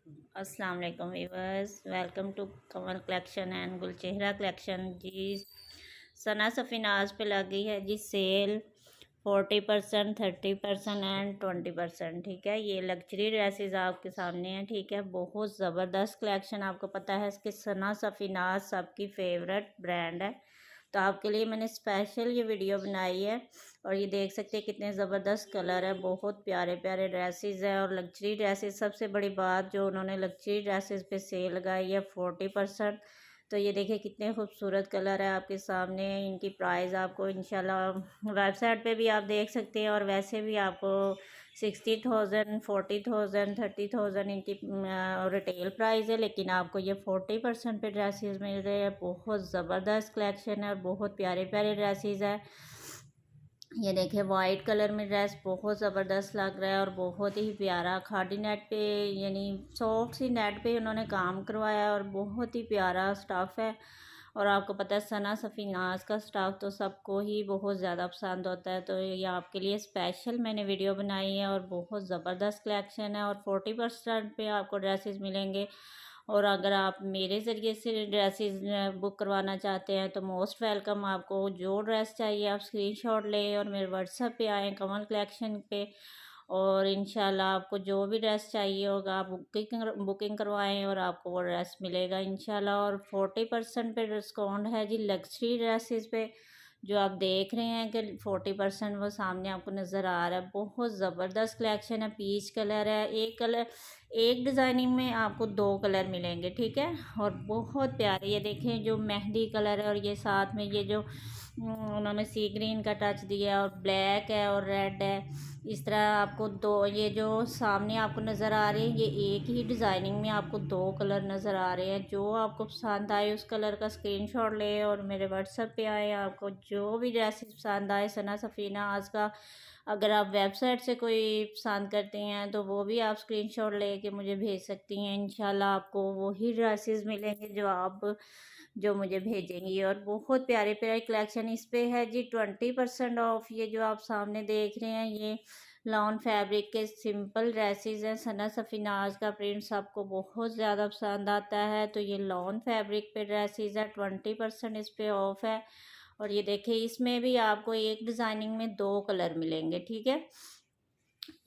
अस्सलाम वालेकुम viewers, welcome to Kamal collection and Gulchehra collection. जी सना सफ़ीनाज पे लगी है जी सेल 40%, 30% एंड 20%। ठीक है, ये लग्जरी ड्रेसेस आपके सामने हैं। ठीक है, बहुत ज़बरदस्त कलेक्शन। आपको पता है इसके सना सफ़ीनाज सबकी फेवरेट ब्रांड है, तो आपके लिए मैंने स्पेशल ये वीडियो बनाई है। और ये देख सकते हैं कितने ज़बरदस्त कलर है, बहुत प्यारे प्यारे ड्रेसेस है और लग्जरी ड्रेसेस। सबसे बड़ी बात जो उन्होंने लग्जरी ड्रेसेस पे सेल लगाई है 40%। तो ये देखिए कितने खूबसूरत कलर है आपके सामने। इनकी प्राइस आपको इंशाल्लाह वेबसाइट पे भी आप देख सकते हैं, और वैसे भी आपको 60,000, 40,000, 30,000 इनकी रिटेल प्राइस है। लेकिन आपको ये 40% पे ड्रेसेस मिल रहे हैं। बहुत ज़बरदस्त कलेक्शन है और बहुत प्यारे प्यारे ड्रेसेस है। ये देखिए वाइट कलर में ड्रेस बहुत ज़बरदस्त लग रहा है और बहुत ही प्यारा खादी नेट पे, यानी सॉफ्ट सी नेट पे उन्होंने काम करवाया है और बहुत ही प्यारा स्टफ़ है। और आपको पता है सना सफ़ीनाज का स्टफ़ तो सबको ही बहुत ज़्यादा पसंद होता है, तो ये आपके लिए स्पेशल मैंने वीडियो बनाई है। और बहुत ज़बरदस्त कलेक्शन है और 40% पे आपको ड्रेसेस मिलेंगे। और अगर आप मेरे ज़रिए से ड्रेसेस बुक करवाना चाहते हैं तो मोस्ट वेलकम। आपको जो ड्रेस चाहिए आप स्क्रीनशॉट लें और मेरे व्हाट्सएप पे आएँ कमल कलेक्शन पे, और इंशाल्लाह आपको जो भी ड्रेस चाहिए होगा आप बुकिंग करवाएं और आपको वो ड्रेस मिलेगा इंशाल्लाह। और 40% पे डिस्काउंट है जी लग्जरी ड्रेसेस पे। जो आप देख रहे हैं कि 40% वो सामने आपको नज़र आ रहा है। बहुत ज़बरदस्त कलेक्शन है। पीच कलर है, एक कलर एक डिज़ाइनिंग में आपको दो कलर मिलेंगे। ठीक है, और बहुत प्यारे ये देखें जो मेहंदी कलर है, और ये साथ में ये जो उन्होंने सी ग्रीन का टच दिया, और ब्लैक है और रेड है। इस तरह आपको दो, ये जो सामने आपको नज़र आ रहे हैं, ये एक ही डिज़ाइनिंग में आपको दो कलर नज़र आ रहे हैं। जो आपको पसंद आए उस कलर का स्क्रीनशॉट ले और मेरे व्हाट्सएप पे आए। आपको जो भी ड्रेसेस पसंद आए सना सफ़ीना आज का, अगर आप वेबसाइट से कोई पसंद करती हैं तो वो भी आप स्क्रीनशॉट लेके मुझे भेज सकती हैं। इंशाल्लाह आपको वही ड्रेसेस मिलेंगे जो मुझे भेजेंगी। और बहुत प्यारे प्यारे कलेक्शन इस पे है जी 20% ऑफ। ये जो आप सामने देख रहे हैं ये लॉन फैब्रिक के सिंपल ड्रेसेस हैं। सना सफ़ीनाज का प्रिंट सबको बहुत ज़्यादा पसंद आता है, तो ये लॉन फैब्रिक पे ड्रेसेस है। 20% इस पे ऑफ है। और ये देखिए इसमें भी आपको एक डिज़ाइनिंग में दो कलर मिलेंगे। ठीक है,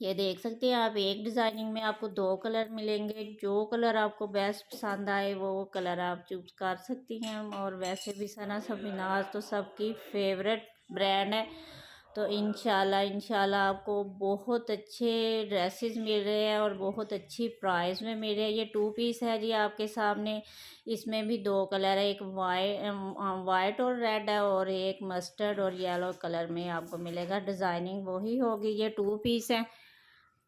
ये देख सकते हैं आप, एक डिज़ाइनिंग में आपको दो कलर मिलेंगे। जो कलर आपको बेस्ट पसंद आए वो कलर आप चूज़ कर सकती हैं। और वैसे भी सना सफ़ीनाज तो सबकी फेवरेट ब्रांड है, तो इंशाल्लाह इंशाल्लाह आपको बहुत अच्छे ड्रेसेस मिल रहे हैं और बहुत अच्छी प्राइस में मिल रहे हैं। ये 2 पीस है जी आपके सामने। इसमें भी दो कलर है, एक वाइट और रेड है, और एक मस्टर्ड और येलो कलर में आपको मिलेगा। डिज़ाइनिंग वही होगी। ये 2 पीस है,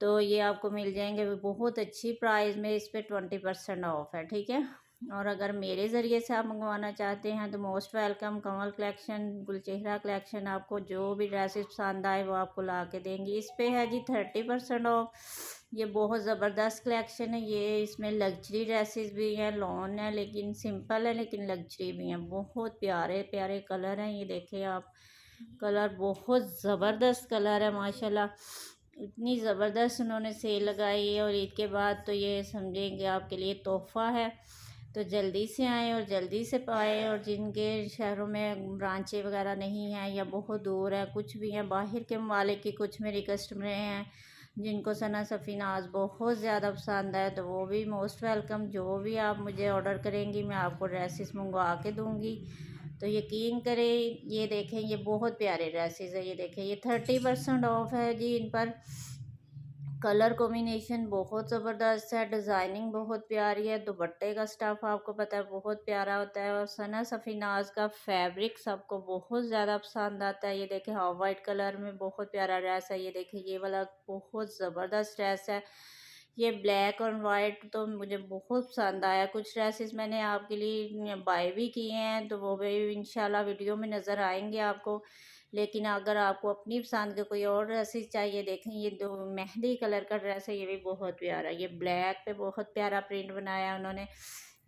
तो ये आपको मिल जाएंगे बहुत अच्छी प्राइस में। इस पे 20% ऑफ है। ठीक है, और अगर मेरे ज़रिए से आप मंगवाना चाहते हैं तो मोस्ट वेलकम। कमल कलेक्शन, गुलचेहरा कलेक्शन, आपको जो भी ड्रेसेस पसंद आए वो आपको ला के देंगी। इस पे है जी 30% ऑफ। ये बहुत ज़बरदस्त कलेक्शन है। ये इसमें लग्जरी ड्रेसेस भी हैं, लॉन है लेकिन सिंपल है, लेकिन लग्जरी भी हैं। बहुत प्यारे प्यारे कलर हैं। ये देखें आप, कलर बहुत ज़बरदस्त कलर है माशाल्लाह। इतनी ज़बरदस्त उन्होंने सेल लगाई है, और ईद के बाद तो ये समझेंगे आपके लिए तोहफ़ा है। तो जल्दी से आएँ और जल्दी से पाएँ। और जिनके शहरों में ब्रांचें वगैरह नहीं हैं या बहुत दूर है, कुछ भी हैं बाहर के ममालिक की, कुछ मेरी कस्टमर हैं जिनको सना सफ़ीनाज बहुत ज़्यादा पसंद है, तो वो भी मोस्ट वेलकम। जो भी आप मुझे ऑर्डर करेंगी मैं आपको ड्रेसेस मंगवा के दूँगी, तो यकीन करें। ये देखें ये बहुत प्यारे ड्रेसेस है। ये देखें ये 30% ऑफ है जी इन पर। कलर कॉम्बिनेशन बहुत ज़बरदस्त है, डिज़ाइनिंग बहुत प्यारी है। दुपट्टे का स्टफ़ आपको पता है बहुत प्यारा होता है, और सना सफ़ीनाज का फैब्रिक सबको बहुत ज़्यादा पसंद आता है। ये देखें हाफ वाइट कलर में बहुत प्यारा ड्रेस है। ये देखें ये वाला बहुत ज़बरदस्त ड्रेस है। ये ब्लैक और वाइट तो मुझे बहुत पसंद आया। कुछ ड्रेसेस मैंने आपके लिए बाय भी किए हैं, तो वो भी इंशाल्लाह वीडियो में नज़र आएंगे आपको। लेकिन अगर आपको अपनी पसंद के कोई और ड्रेसेस चाहिए, देखें ये दो मेहंदी कलर का ड्रेस है, ये भी बहुत प्यारा। ये ब्लैक पे बहुत प्यारा प्रिंट बनाया उन्होंने।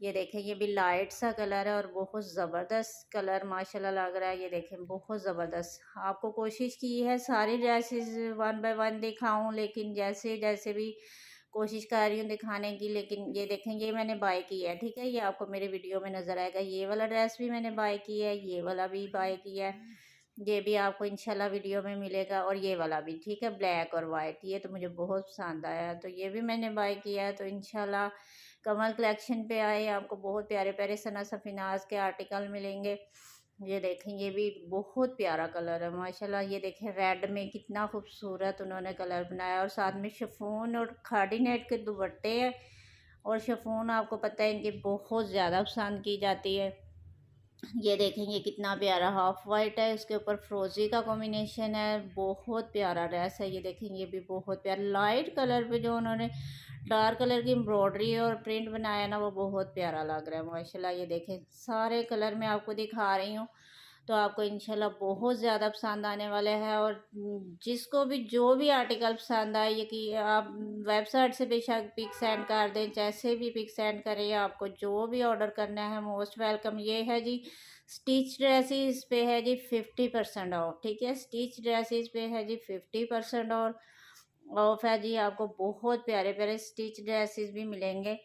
ये देखें ये भी लाइट सा कलर है और बहुत ज़बरदस्त कलर माशाल्लाह लग रहा है। ये देखें बहुत ज़बरदस्त। आपको कोशिश की है सारी ड्रेसेस वन बाय वन दिखाऊं, लेकिन जैसे जैसे भी कोशिश कर रही हूँ दिखाने की, लेकिन ये देखें ये मैंने बाय किया है, ठीक है। ये आपको मेरे वीडियो में नज़र आएगा। ये वाला ड्रेस भी मैंने बाय किया है, ये वाला भी बाय किया है, ये भी आपको इंशाल्लाह वीडियो में मिलेगा। और ये वाला भी, ठीक है, ब्लैक और वाइट, ये तो मुझे बहुत पसंद आया, तो ये भी मैंने बाय किया है। तो इंशाल्लाह कमल कलेक्शन पे आए, आपको बहुत प्यारे प्यारे सना सफीनाज के आर्टिकल मिलेंगे। ये देखें ये भी बहुत प्यारा कलर है माशाल्लाह। ये देखें रेड में कितना खूबसूरत उन्होंने कलर बनाया, और साथ में शिफॉन और खाड़ी नेट के दुपट्टे हैं। और शिफॉन आपको पता है इनकी बहुत ज़्यादा पसंद की जाती है। ये देखेंगे कितना प्यारा हाफ वाइट है, उसके ऊपर फ्रोजी का कॉम्बिनेशन है, बहुत प्यारा ड्रेस है। ये देखेंगे ये भी बहुत प्यारा लाइट कलर पे जो उन्होंने डार्क कलर की एम्ब्रॉयडरी और प्रिंट बनाया ना, वो बहुत प्यारा लग रहा है माशाल्लाह। ये देखें सारे कलर मैं आपको दिखा रही हूँ, तो आपको इंशाल्लाह बहुत ज़्यादा पसंद आने वाले हैं। और जिसको भी जो भी आर्टिकल पसंद आए, ये कि आप वेबसाइट से बेशक पिक सेंड कर दें, जैसे भी पिक सेंड करें, आपको जो भी ऑर्डर करना है मोस्ट वेलकम। ये है जी स्टिच ड्रेसेस पे है जी 50% ऑफ, ठीक है। स्टिच ड्रेसेस पे है जी 50% और ऑफ है जी। आपको बहुत प्यारे प्यारे स्टिच ड्रेसेस भी मिलेंगे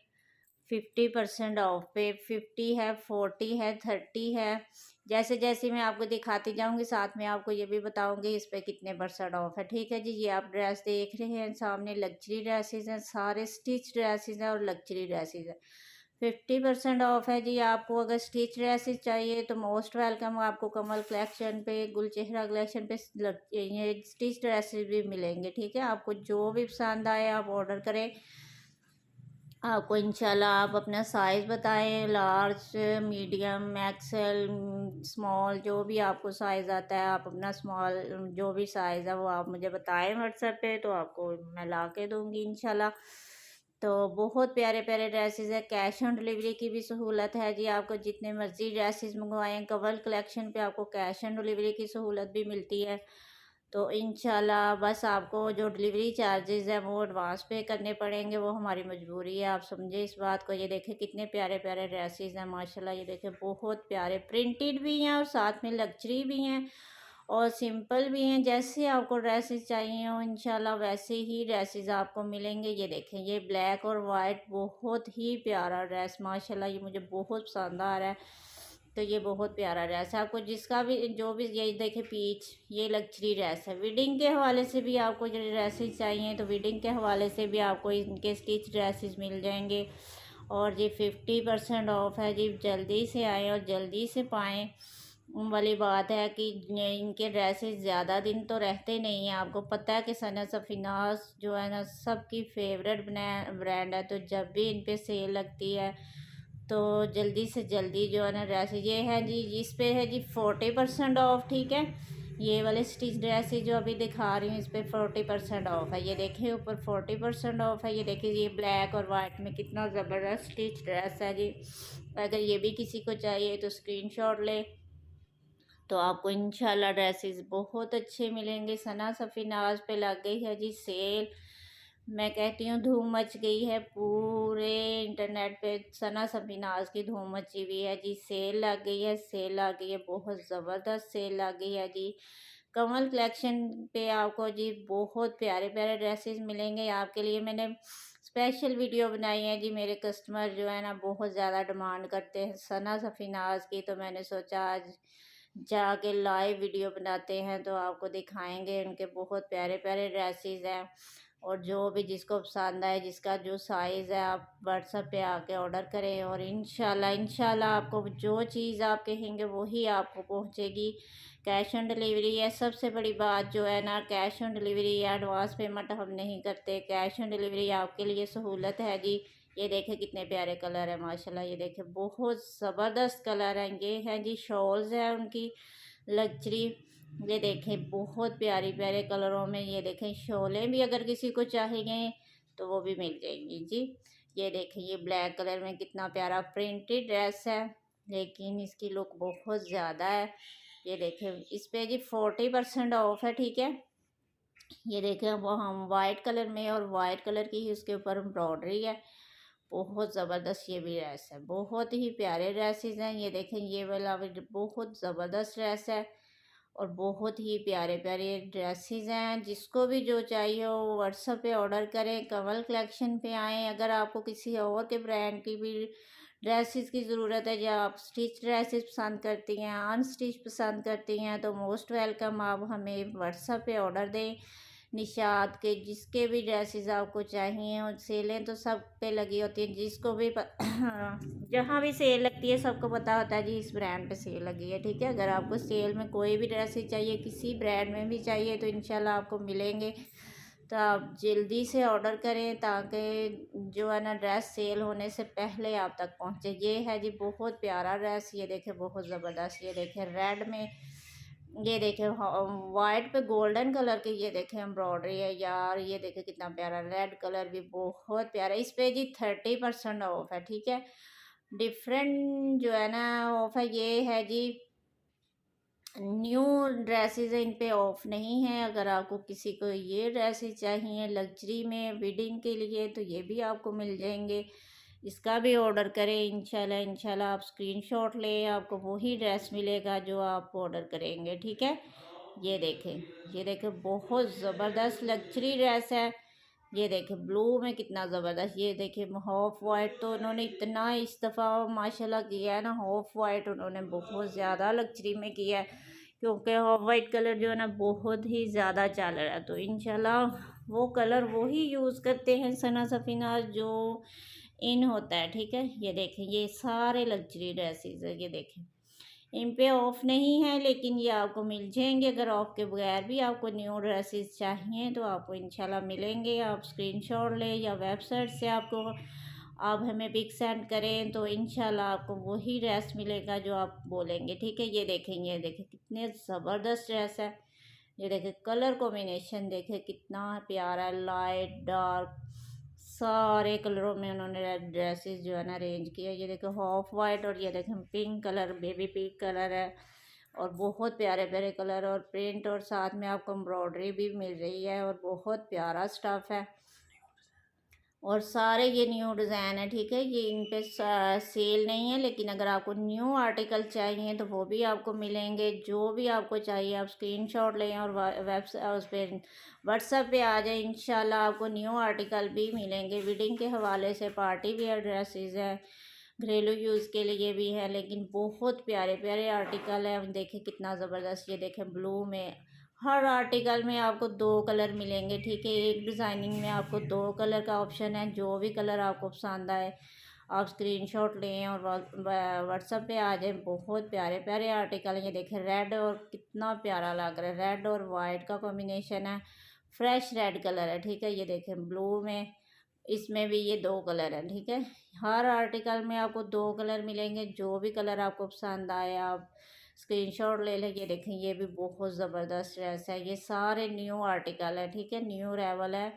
50% ऑफ पे। 50 है, 40 है, 30 है। जैसे जैसे मैं आपको दिखाती जाऊंगी, साथ में आपको ये भी बताऊंगी इस पे कितने % ऑफ है, ठीक है जी। ये आप ड्रेस देख रहे हैं सामने, लग्जरी ड्रेसेस हैं, सारे स्टिच ड्रेसेस हैं और लग्जरी ड्रेसेस हैं। 50% ऑफ है जी। आपको अगर स्टिच ड्रेसेस चाहिए तो मोस्ट वेलकम, आपको कमल कलेक्शन पे, गुलचेहरा कलेक्शन पे ये स्टिच ड्रेसेस भी मिलेंगे, ठीक है। आपको जो भी पसंद आए आप ऑर्डर करें। आपको इंशाल्लाह आप अपना साइज़ बताएं, लार्ज, मीडियम, एक्सेल, स्मॉल, जो भी आपको साइज़ आता है आप अपना स्मॉल जो भी साइज़ है वो आप मुझे बताएं व्हाट्सएप पे, तो आपको मैं ला के दूँगी इंशाल्लाह। तो बहुत प्यारे प्यारे ड्रेसेस है। कैश ऑन डिलीवरी की भी सहूलत है जी। आपको जितने मर्ज़ी ड्रेसेस मंगवाएं, कवल कलेक्शन पे आपको कैश ऑन डिलीवरी की सहूलत भी मिलती है। तो इंशाल्लाह बस आपको जो डिलीवरी चार्जेस हैं वो एडवांस पे करने पड़ेंगे, वो हमारी मजबूरी है, आप समझे इस बात को। ये देखें कितने प्यारे प्यारे ड्रेसेस हैं माशाल्लाह। ये देखें बहुत प्यारे प्रिंटेड भी हैं और साथ में लग्जरी भी हैं और सिंपल भी हैं। जैसे आपको ड्रेसेस चाहिए हो इंशाल्लाह वैसे ही ड्रेसेस आपको मिलेंगे। ये देखें ये ब्लैक और वाइट बहुत ही प्यारा ड्रेस माशाल्लाह, ये मुझे बहुत पसंद आ रहा है। तो ये बहुत प्यारा ड्रेस है। आपको जिसका भी जो भी, ये देखे पीच, ये लग्जरी ड्रेस है। वेडिंग के हवाले से भी आपको जो ड्रेसेस चाहिए तो वेडिंग के हवाले से भी आपको इनके स्टिच ड्रेसेस मिल जाएंगे। और ये 50% ऑफ है जी। जल्दी से आए और जल्दी से पाएँ। वाली बात है कि इनके ड्रेसेस ज़्यादा दिन तो रहते नहीं हैं। आपको पता है कि सना सफीनाज जो है ना सबकी फेवरेट ब्रांड है, तो जब भी इन पे सेल लगती है तो जल्दी से जल्दी जो है ना ड्रेस, ये है जी इस पे है जी 40% ऑफ, ठीक है। ये वाले स्टिच ड्रेस जो अभी दिखा रही हूँ इस पे 40% ऑफ है। ये देखिए ऊपर 40% ऑफ है। ये देखिए ये ब्लैक और वाइट में कितना ज़बरदस्त स्टिच ड्रेस है जी। अगर ये भी किसी को चाहिए तो स्क्रीनशॉट ले, तो आपको इंशाल्लाह ड्रेसेस बहुत अच्छे मिलेंगे। सना सफीनाज पे लग गई है जी सेल। मैं कहती हूँ धूम मच गई है पूरे इंटरनेट पे, सना सफीनाज की धूम मची हुई है जी। सेल लग गई है, सेल लग गई है, बहुत ज़बरदस्त सेल लग गई है जी। कमल कलेक्शन पे आपको जी बहुत प्यारे प्यारे ड्रेसेस मिलेंगे। आपके लिए मैंने स्पेशल वीडियो बनाई है जी। मेरे कस्टमर जो है ना बहुत ज़्यादा डिमांड करते हैं सना सफीनाज की, तो मैंने सोचा आज जाके लाइव वीडियो बनाते हैं तो आपको दिखाएंगे। उनके बहुत प्यारे प्यारे ड्रेसेस हैं। और जो भी जिसको पसंद आए, जिसका जो साइज़ है, आप व्हाट्सएप पे आके ऑर्डर करें और इंशाल्लाह इंशाल्लाह आपको जो चीज़ आप कहेंगे वही आपको पहुंचेगी। कैश ऑन डिलीवरी है। सबसे बड़ी बात जो है ना, कैश ऑन डिलीवरी या एडवांस पेमेंट हम नहीं करते। कैश ऑन डिलीवरी आपके लिए सहूलत है जी। ये देखें कितने प्यारे कलर है माशाल्लाह। ये देखें बहुत ज़बरदस्त कलर हैं। ये हैं जी शॉल्स है उनकी लग्जरी। ये देखें बहुत प्यारी प्यारे कलरों में। ये देखें शोलें भी अगर किसी को चाहिए तो वो भी मिल जाएंगी जी। ये देखें ये ब्लैक कलर में कितना प्यारा प्रिंटेड ड्रेस है, लेकिन इसकी लुक बहुत ज़्यादा है। ये देखें इस पे जी 40% ऑफ है, ठीक है। ये देखें वो हम वाइट कलर में, और वाइट कलर की ही उसके ऊपर एम्ब्रॉयडरी है। बहुत ज़बरदस्त ये भी ड्रेस है, बहुत ही प्यारे ड्रेसेस हैं। ये देखें ये वाला भी बहुत ज़बरदस्त ड्रेस है। और बहुत ही प्यारे प्यारे ड्रेसेस हैं। जिसको भी जो चाहिए हो व्हाट्सएप पे ऑर्डर करें, कमल कलेक्शन पे आएँ। अगर आपको किसी और के ब्रांड की भी ड्रेसेस की ज़रूरत है या आप स्टिच ड्रेसेस पसंद करती हैं, अनस्टिच पसंद करती हैं, तो मोस्ट वेलकम, आप हमें व्हाट्सएप पे ऑर्डर दें। निशात के जिसके भी ड्रेसेस आपको चाहिए, और सेलें तो सब पे लगी होती हैं। जिसको भी जहाँ भी सेल लगती है सबको पता होता है जी इस ब्रांड पे सेल लगी है, ठीक है। अगर आपको सेल में कोई भी ड्रेसेस चाहिए, किसी ब्रांड में भी चाहिए, तो इंशाल्लाह आपको मिलेंगे। तो आप जल्दी से ऑर्डर करें ताकि जो है ना ड्रेस सेल होने से पहले आप तक पहुँचे। ये है जी बहुत प्यारा ड्रेस, ये देखें बहुत ज़बरदस्त, ये देखें रेड में, ये देखें वाइट पे गोल्डन कलर की, ये देखें एम्ब्रॉयडरी है यार। ये देखें कितना प्यारा, रेड कलर भी बहुत प्यारा। इस पे जी 30% ऑफ है, ठीक है। डिफरेंट जो है ना ऑफ है, ये है जी न्यू ड्रेसेस है, इन पे ऑफ नहीं है। अगर आपको किसी को ये ड्रेसेस चाहिए लग्जरी में वेडिंग के लिए, तो ये भी आपको मिल जाएंगे। इसका भी ऑर्डर करें इंशाल्लाह। इंशाल्लाह आप स्क्रीनशॉट लें, आपको वही ड्रेस मिलेगा जो आप ऑर्डर करेंगे, ठीक है। ये देखें, ये देखें बहुत ज़बरदस्त लग्जरी ड्रेस है। ये देखें ब्लू में कितना ज़बरदस्त, ये देखें ऑफ वाइट तो उन्होंने इतना इस दफ़ा माशाल्लाह किया है ना, ऑफ वाइट उन्होंने बहुत ज़्यादा लग्जरी में किया है, क्योंकि ऑफ वाइट कलर जो है ना बहुत ही ज़्यादा चल रहा है। तो इंशाल्लाह वो कलर वो ही यूज़ करते हैं सना सफीनाज जो इन होता है, ठीक है। ये देखें ये सारे लग्जरी ड्रेसेस है, ये देखें इन पे ऑफ नहीं है, लेकिन ये आपको मिल जाएंगे। अगर ऑफ के बगैर भी आपको न्यू ड्रेसेस चाहिए तो आपको इंशाल्लाह मिलेंगे। आप स्क्रीनशॉट लें या वेबसाइट से आपको आप हमें पिक सेंड करें, तो इंशाल्लाह आपको वही ड्रेस मिलेगा जो आप बोलेंगे, ठीक है। ये देखें कितने ज़बरदस्त ड्रेस है। ये देखें कलर कॉम्बिनेशन देखें कितना प्यारा, लाइट डार्क सारे कलरों में उन्होंने ड्रेसेस जो है ना अरेंज किया। ये देखो ऑफ वाइट, और ये देखें pink colour, baby pink colour है, और बहुत प्यारे प्यारे कलर और प्रिंट, और साथ में आपको एम्ब्रॉयडरी भी मिल रही है, और बहुत प्यारा स्टफ़ है। और सारे ये न्यू डिज़ाइन है, ठीक है। ये इन पे सेल नहीं है, लेकिन अगर आपको न्यू आर्टिकल चाहिए तो वो भी आपको मिलेंगे। जो भी आपको चाहिए आप स्क्रीनशॉट लें और उस पर व्हाट्सएप पे आ जाए। इंशाल्लाह आपको न्यू आर्टिकल भी मिलेंगे। वेडिंग के हवाले से पार्टी वेयर ड्रेसेस है, घरेलू यूज़ के लिए भी है, लेकिन बहुत प्यारे प्यारे आर्टिकल है। देखें कितना ज़बरदस्त, ये देखें ब्लू में, हर आर्टिकल में आपको 2 कलर मिलेंगे, ठीक है। एक डिज़ाइनिंग में आपको 2 कलर का ऑप्शन है। जो भी कलर आपको पसंद आए आप स्क्रीनशॉट लें और व्हाट्सएप पे आ जाए। बहुत प्यारे प्यारे आर्टिकल हैं। ये देखें रेड, और कितना प्यारा लग रहा है, रेड और वाइट का कॉम्बिनेशन है, फ्रेश रेड कलर है, ठीक है। ये देखें ब्लू में, इसमें भी ये 2 कलर हैं, ठीक है। हर आर्टिकल में आपको 2 कलर मिलेंगे। जो भी कलर आपको पसंद आए आप स्क्रीनशॉट ले लें। ये देखें ये भी बहुत ज़बरदस्त ड्रेस है। ये सारे न्यू आर्टिकल है, ठीक है, न्यू अराइवल है।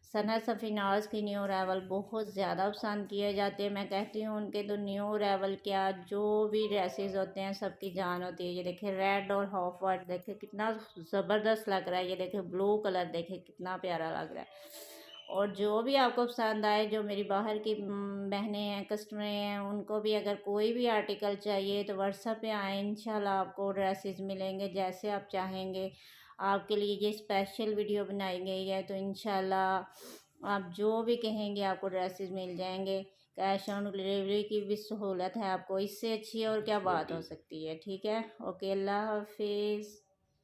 सना सफीनाज की न्यू अराइवल बहुत ज़्यादा पसंद किए जाते हैं। मैं कहती हूँ उनके तो न्यू अराइवल क्या, जो भी ड्रेसेस होते हैं सबकी जान होती है। ये देखें रेड और हाफ वाइट देखें कितना ज़बरदस्त लग रहा है। ये देखें ब्लू कलर देखें कितना प्यारा लग रहा है। और जो भी आपको पसंद आए, जो मेरी बाहर की बहनें हैं, कस्टमर हैं, उनको भी अगर कोई भी आर्टिकल चाहिए तो व्हाट्सएप पे आए। इंशाल्लाह आपको ड्रेसेस मिलेंगे जैसे आप चाहेंगे। आपके लिए ये स्पेशल वीडियो बनाई गई है, तो इंशाल्लाह आप जो भी कहेंगे आपको ड्रेसेस मिल जाएंगे। कैश ऑन डिलीवरी की भी सहूलत है आपको, इससे अच्छी और क्या बात हो सकती है, ठीक है। ओके, अल्लाह हाफिज़।